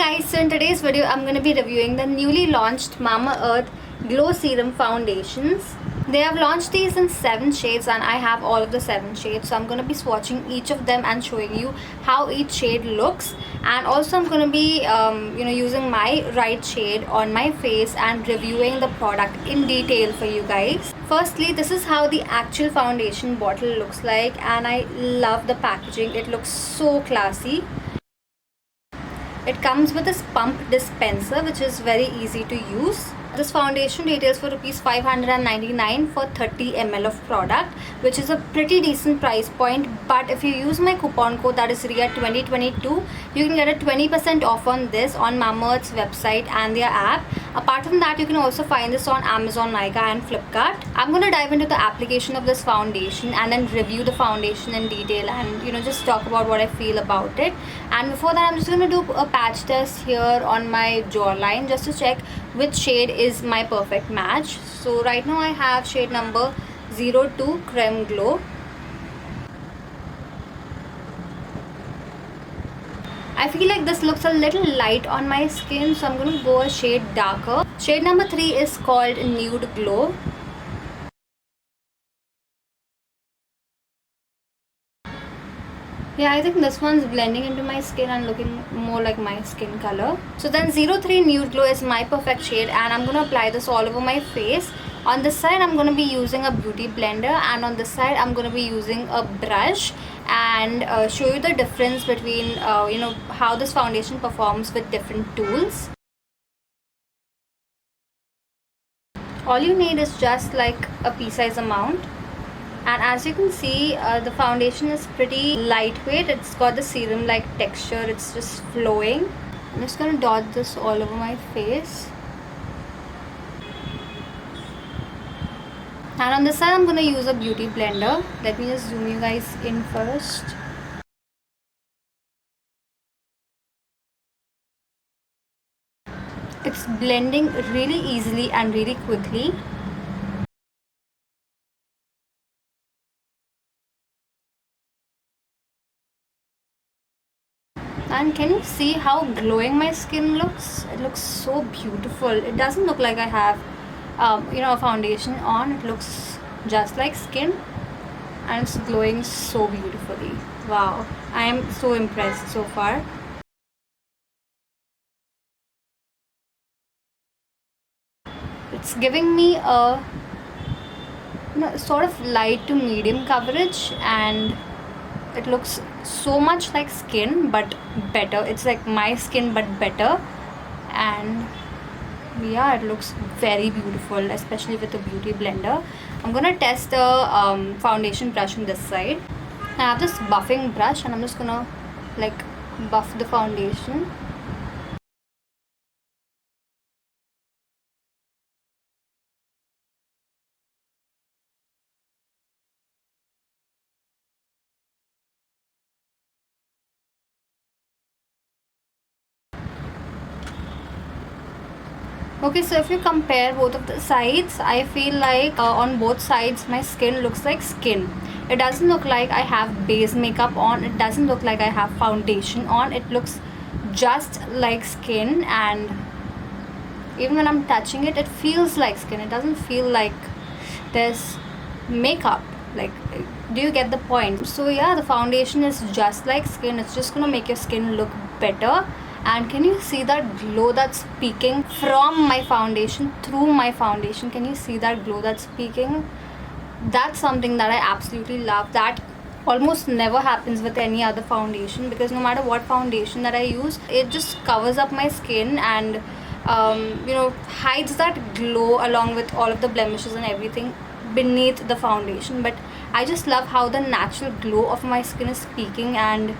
guys, so in today's video I'm going to be reviewing the newly launched Mamaearth Glow Serum Foundations. They have launched these in 7 shades and I have all of the 7 shades, so I'm going to be swatching each of them and showing you how each shade looks, and also I'm going to be using my right shade on my face and reviewing the product in detail for you guys. Firstly, this is how the actual foundation bottle looks like, and I love the packaging. It looks so classy. It comes with this pump dispenser which is very easy to use. This foundation retails for Rs 599 for 30 ml of product, which is a pretty decent price point. But if you use my coupon code, that is Riya 2022, you can get a 20% off on this on Mamaearth's website and their app. Apart from that, you can also find this on Amazon, Nykaa and Flipkart. I'm going to dive into the application of this foundation and then review the foundation in detail and just talk about what I feel about it. And before that, I'm just going to do a patch test here on my jawline just to check which shade is my perfect match. So right now I have shade number 02 Creme Glow. I feel like this looks a little light on my skin, so I'm going to go a shade darker. Shade number 3 is called Nude Glow. Yeah, I think this one's blending into my skin and looking more like my skin color. So then 03 Nude Glow is my perfect shade, and I'm going to apply this all over my face. On this side, I'm going to be using a beauty blender, and on this side, I'm going to be using a brush and show you the difference between how this foundation performs with different tools. All you need is just like a pea-size amount. And as you can see, the foundation is pretty lightweight. It's got the serum like texture. It's just flowing. I'm just going to dot this all over my face. And on this side, I'm going to use a beauty blender. Let me just zoom you guys in first. It's blending really easily and really quickly. And can you see how glowing my skin looks? It looks so beautiful. It doesn't look like I have a foundation on. It looks just like skin, and it's glowing so beautifully. Wow, I am so impressed so far. It's giving me a sort of light to medium coverage, and it looks so much like skin but better. It's like my skin but better, and yeah, it looks very beautiful, especially with the beauty blender. I'm gonna test the foundation brush on this side. I have this buffing brush and I'm just gonna like buff the foundation. Okay, so if you compare both of the sides, I feel like on both sides my skin looks like skin. It doesn't look like I have base makeup on. It doesn't look like I have foundation on. It looks just like skin, and even when I'm touching it, it feels like skin. It doesn't feel like there's makeup. Like, do you get the point? So yeah, the foundation is just like skin. It's just gonna make your skin look better. And can you see that glow that's peeking from my foundation, through my foundation? Can you see that glow that's peeking? That's something that I absolutely love. That almost never happens with any other foundation, because no matter what foundation that I use, it just covers up my skin and hides that glow along with all of the blemishes and everything beneath the foundation. But I just love how the natural glow of my skin is peeking, and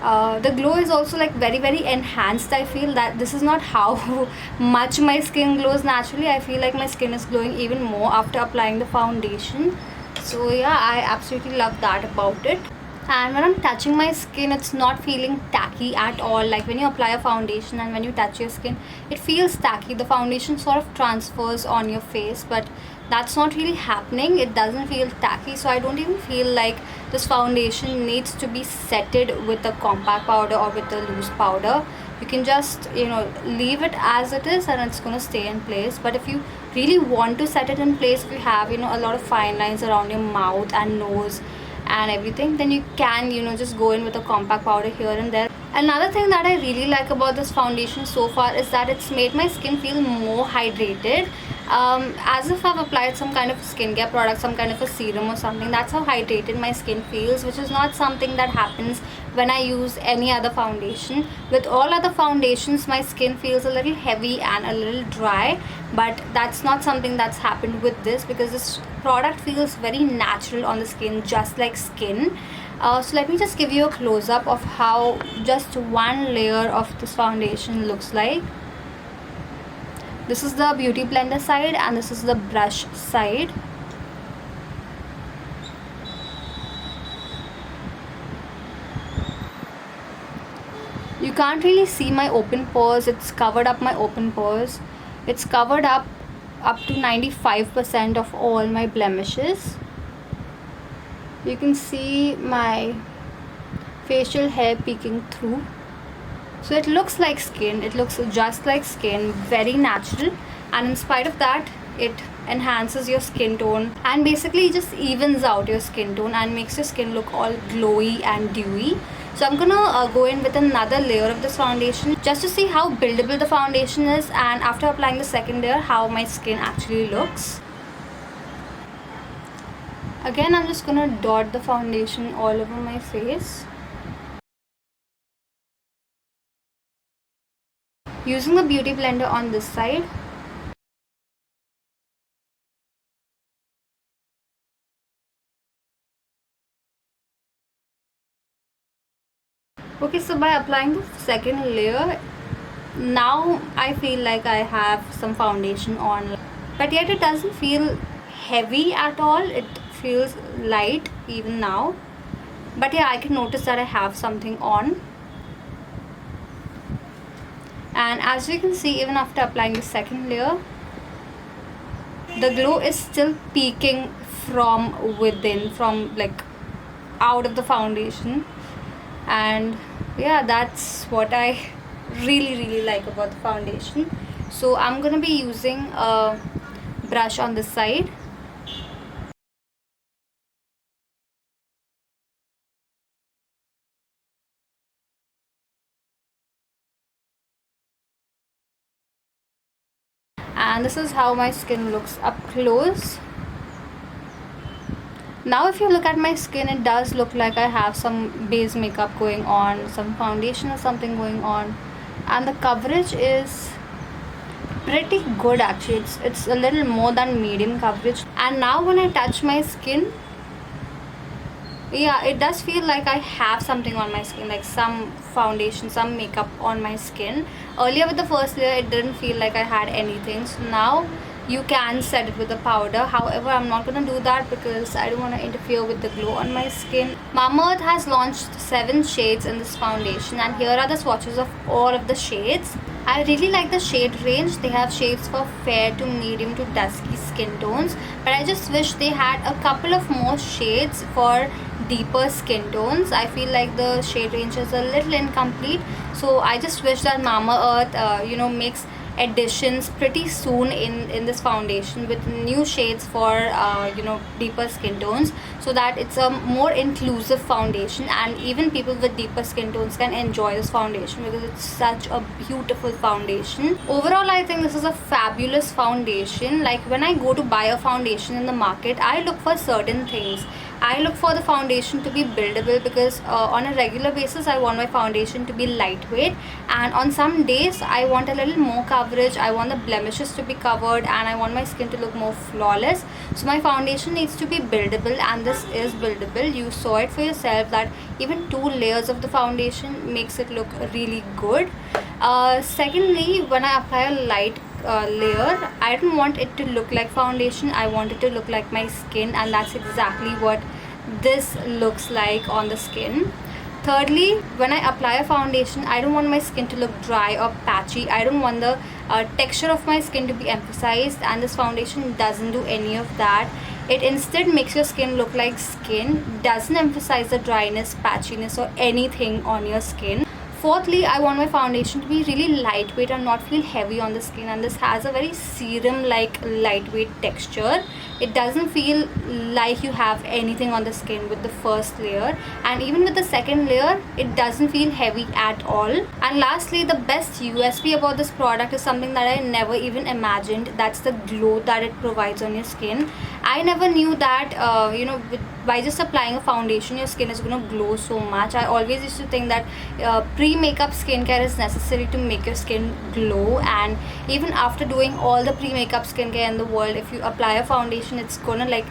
the glow is also like very very enhanced. I feel that this is not how much my skin glows naturally. I feel like my skin is glowing even more after applying the foundation. So yeah, I absolutely love that about it. And when I'm touching my skin, it's not feeling tacky at all. Like when you apply a foundation and when you touch your skin, it feels tacky. The foundation sort of transfers on your face, but that's not really happening. It doesn't feel tacky, so I don't even feel like this foundation needs to be setted with a compact powder or with a loose powder. You can just, leave it as it is and it's gonna stay in place. But if you really want to set it in place, if you have, a lot of fine lines around your mouth and nose and everything, then you can, just go in with a compact powder here and there. Another thing that I really like about this foundation so far is that it's made my skin feel more hydrated, as if I've applied some kind of skincare product, some kind of a serum or something. That's how hydrated my skin feels, which is not something that happens when I use any other foundation. With all other foundations, my skin feels a little heavy and a little dry, but that's not something that's happened with this, because this product feels very natural on the skin, just like skin. So let me just give you a close-up of how just one layer of this foundation looks like. This is the beauty blender side and this is the brush side. You can't really see my open pores. It's covered up my open pores. It's covered up to 95% of all my blemishes. You can see my facial hair peeking through. So it looks like skin, it looks just like skin, very natural, and in spite of that, it enhances your skin tone and basically just evens out your skin tone and makes your skin look all glowy and dewy. So I'm gonna go in with another layer of this foundation just to see how buildable the foundation is, and after applying the second layer, how my skin actually looks. Again, I'm just gonna dot the foundation all over my face. Using the beauty blender on this side. Okay, so by applying the second layer, now I feel like I have some foundation on, but yet it doesn't feel heavy at all. It feels light even now, but yeah, I can notice that I have something on. And as you can see, even after applying the second layer, the glow is still peeking from within, from like out of the foundation. And yeah, that's what I really like about the foundation. So I'm gonna be using a brush on this side. And this is how my skin looks up close. Now if you look at my skin, it does look like I have some base makeup going on, some foundation or something going on, and the coverage is pretty good actually. It's a little more than medium coverage. And now when I touch my skin, yeah, it does feel like I have something on my skin, like some foundation, some makeup on my skin. Earlier with the first layer, it didn't feel like I had anything. So now you can set it with a powder. However, I'm not gonna do that because I don't want to interfere with the glow on my skin. Mamaearth has launched 7 shades in this foundation, and here are the swatches of all of the shades. I really like the shade range. They have shades for fair to medium to dusky skin tones, but I just wish they had a couple of more shades for deeper skin tones. I feel like the shade range is a little incomplete, so I just wish that Mamaearth makes additions pretty soon in this foundation with new shades for deeper skin tones, so that it's a more inclusive foundation and even people with deeper skin tones can enjoy this foundation because it's such a beautiful foundation. Overall, I think this is a fabulous foundation. Like when I go to buy a foundation in the market, I look for certain things. I look for the foundation to be buildable because on a regular basis I want my foundation to be lightweight, and on some days I want a little more coverage. I want the blemishes to be covered and I want my skin to look more flawless. So my foundation needs to be buildable, and this is buildable. You saw it for yourself that even 2 layers of the foundation makes it look really good. Secondly, when I apply a light layer, I don't want it to look like foundation. I want it to look like my skin, and that's exactly what this looks like on the skin. Thirdly, when I apply a foundation, I don't want my skin to look dry or patchy. I don't want the texture of my skin to be emphasized, and this foundation doesn't do any of that. It instead makes your skin look like skin, doesn't emphasize the dryness, patchiness or anything on your skin. Fourthly, I want my foundation to be really lightweight and not feel heavy on the skin, and this has a very serum like lightweight texture. It doesn't feel like you have anything on the skin with the first layer, and even with the second layer it doesn't feel heavy at all. And lastly, the best USP about this product is something that I never even imagined. That's the glow that it provides on your skin. I never knew that by just applying a foundation your skin is going to glow so much. I always used to think that pre-makeup skincare is necessary to make your skin glow, and even after doing all the pre-makeup skincare in the world, if you apply a foundation it's gonna like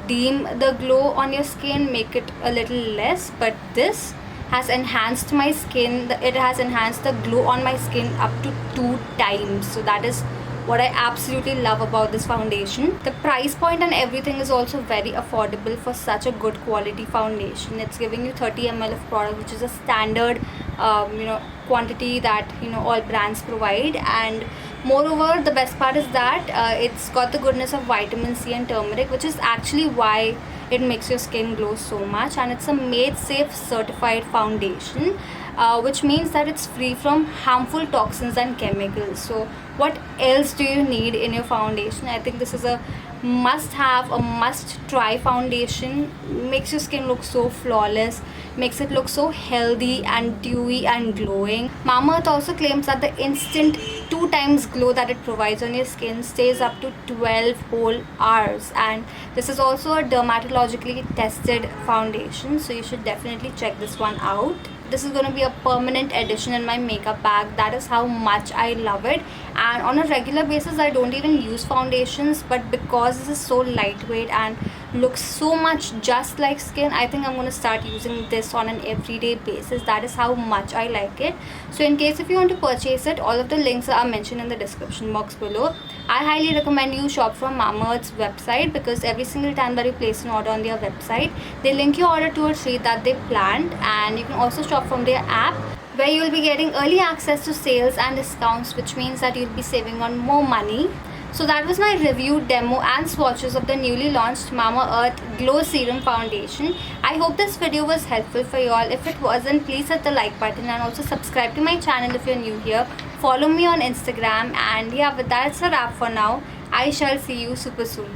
dim the glow on your skin, make it a little less. But this has enhanced my skin, it has enhanced the glow on my skin up to 2 times. So that is what I absolutely love about this foundation. The price point and everything is also very affordable for such a good quality foundation. It's giving you 30 ml of product, which is a standard quantity that all brands provide. And moreover, the best part is that it's got the goodness of vitamin C and turmeric, which is actually why it makes your skin glow so much. And it's a made safe certified foundation, which means that it's free from harmful toxins and chemicals. So what else do you need in your foundation? I think this is a must have, a must try foundation. Makes your skin look so flawless, makes it look so healthy and dewy and glowing. Mamaearth also claims that the instant 2 times glow that it provides on your skin stays up to 12 whole hours, and this is also a dermatologically tested foundation, so you should definitely check this one out. This is going to be a permanent addition in my makeup bag. That is how much I love it. And on a regular basis I don't even use foundations, but because this is so lightweight and looks so much just like skin, I think I'm going to start using this on an everyday basis. That is how much I like it. So in case if you want to purchase it, all of the links are mentioned in the description box below. I highly recommend you shop from Mamaearth's website, because every single time that you place an order on their website, they link your order to a treat that they planned. And you can also shop from their app, where you will be getting early access to sales and discounts, which means that you'll be saving on more money. So that was my review, demo and swatches of the newly launched Mamaearth Glow Serum Foundation. I hope this video was helpful for you all. If it wasn't, please hit the like button and also subscribe to my channel if you're new here. Follow me on Instagram, and yeah, with that it's a wrap for now. I shall see you super soon.